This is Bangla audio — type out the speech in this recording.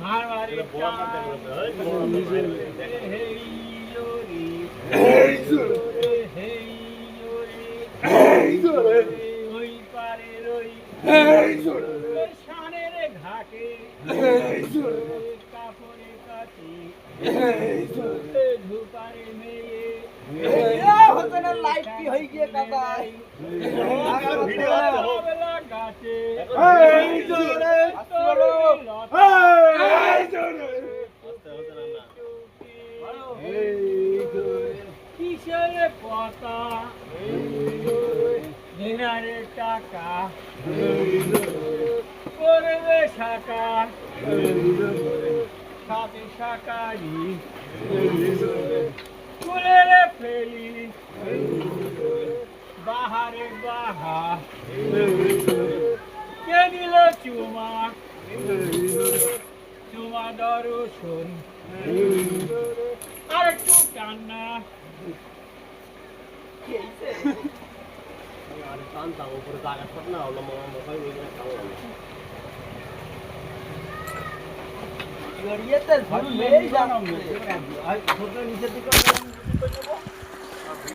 মারবাড়ি ওই পারে রই শানের ঘাটে কাপড়ে কাছে ধুপারে মেয়ে লাইটটি হয়ে গিয়ে কাদায় গাছে কিসের কথা দিনারে টাকা করবে শাখা সাথে শাকারি কুলের ফেলি বাহারে বাহা কে দিল চুমা চুমা দর্শন আর একটু কান্না জড়িয়ে তো ঝড় মেরেই যাচ্ছে। নিচের দিকে